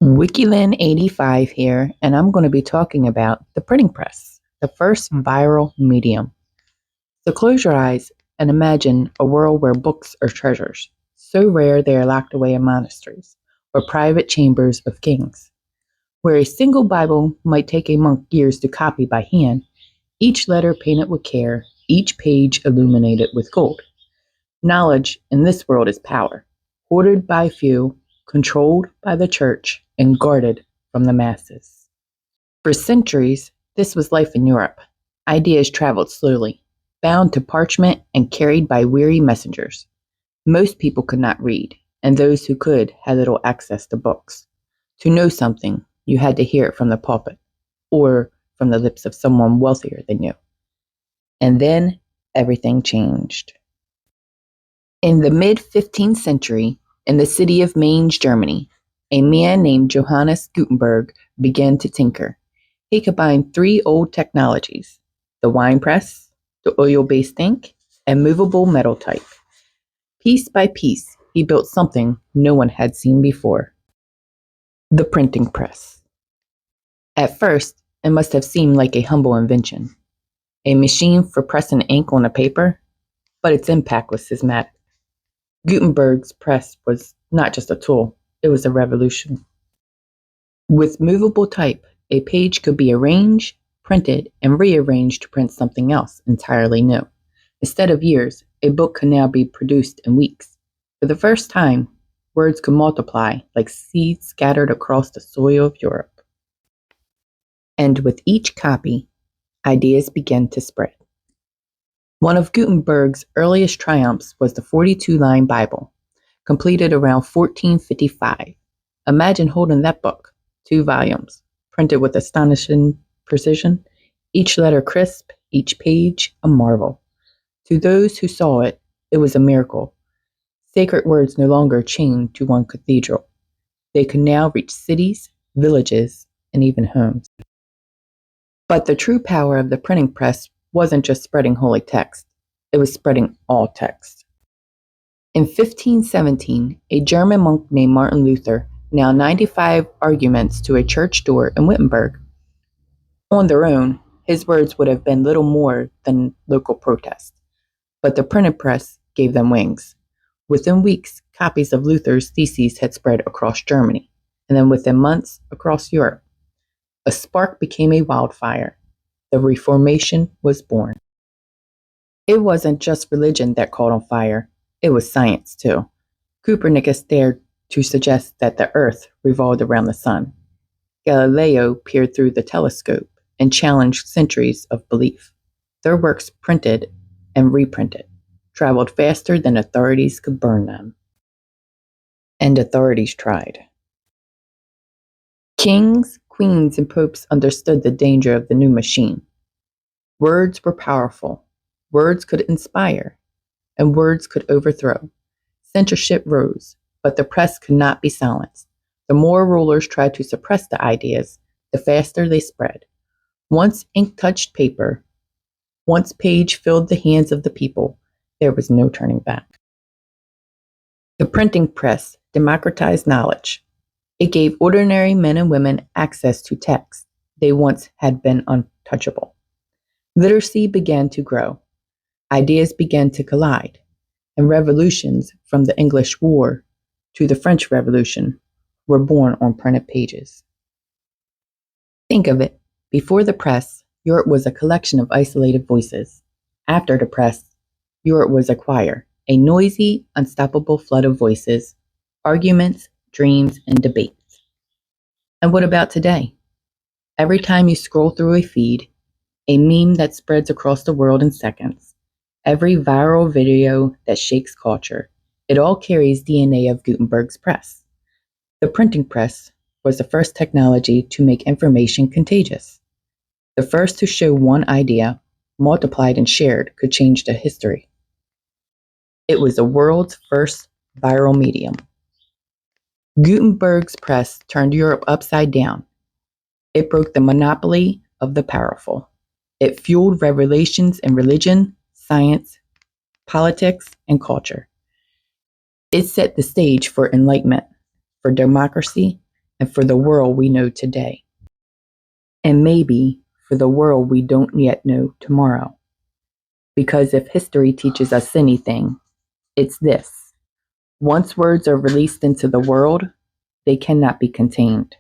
Wikilin85 here, and I'm going to be talking about the printing press, the first viral medium. So close your eyes and imagine a world where books are treasures, so rare they are locked away in monasteries or private chambers of kings. Where a single Bible might take a monk years to copy by hand, each letter painted with care, each page illuminated with gold. Knowledge in this world is power, hoarded by few, controlled by the church, and guarded from the masses. For centuries, this was life in Europe. Ideas traveled slowly, bound to parchment and carried by weary messengers. Most people could not read, and those who could had little access to books. To know something, you had to hear it from the pulpit, or from the lips of someone wealthier than you. And then everything changed. In the mid-15th century, in the city of Mainz, Germany, a man named Johannes Gutenberg began to tinker. He combined three old technologies: the wine press, the oil-based ink, and movable metal type. Piece by piece, he built something no one had seen before: the printing press. At first, it must have seemed like a humble invention, a machine for pressing ink on a paper, but its impact was systematic. Gutenberg's press was not just a tool, it was a revolution. With movable type, a page could be arranged, printed, and rearranged to print something else entirely new. Instead of years, a book could now be produced in weeks. For the first time, words could multiply like seeds scattered across the soil of Europe. And with each copy, ideas began to spread. One of Gutenberg's earliest triumphs was the 42-line Bible, completed around 1455. Imagine holding that book, 2 volumes, printed with astonishing precision, each letter crisp, each page a marvel. To those who saw it, it was a miracle. Sacred words no longer chained to one cathedral. They could now reach cities, villages, and even homes. But the true power of the printing press wasn't just spreading holy text, it was spreading all text. In 1517, a German monk named Martin Luther nailed 95 arguments to a church door in Wittenberg. On their own, his words would have been little more than local protest, but the printing press gave them wings. Within weeks, copies of Luther's theses had spread across Germany, and then within months, across Europe. A spark became a wildfire. The Reformation was born. It wasn't just religion that caught on fire, it was science too. Copernicus dared to suggest that the earth revolved around the sun. Galileo peered through the telescope and challenged centuries of belief. Their works, printed and reprinted, traveled faster than authorities could burn them. And authorities tried. Kings, queens, and popes understood the danger of the new machine. Words were powerful. Words could inspire, and words could overthrow. Censorship rose, but the press could not be silenced. The more rulers tried to suppress the ideas, the faster they spread. Once ink touched paper, once page filled the hands of the people, there was no turning back. The printing press democratized knowledge. It gave ordinary men and women access to texts they once had been untouchable. Literacy began to grow. Ideas began to collide, and revolutions, from the English War to the French Revolution, were born on printed pages. Think of it. Before the press, Europe was a collection of isolated voices. After the press, Europe was a choir, a noisy, unstoppable flood of voices, arguments, dreams, and debates. And what about today? Every time you scroll through a feed, a meme that spreads across the world in seconds, every viral video that shakes culture, it all carries DNA of Gutenberg's press. The printing press was the first technology to make information contagious. The first to show one idea, multiplied and shared, could change the history. It was the world's first viral medium. Gutenberg's press turned Europe upside down. It broke the monopoly of the powerful. It fueled revelations in religion, science, politics, and culture. It set the stage for enlightenment, for democracy, and for the world we know today. And maybe for the world we don't yet know tomorrow. Because if history teaches us anything, it's this. Once words are released into the world, they cannot be contained.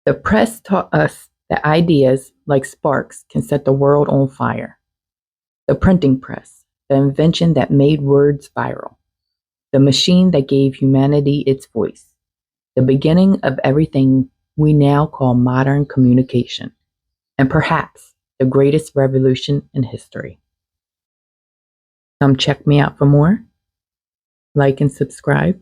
The press taught us that ideas, like sparks, can set the world on fire. The printing press, the invention that made words viral. The machine that gave humanity its voice. The beginning of everything we now call modern communication. And perhaps the greatest revolution in history. Come check me out for more. Like and subscribe.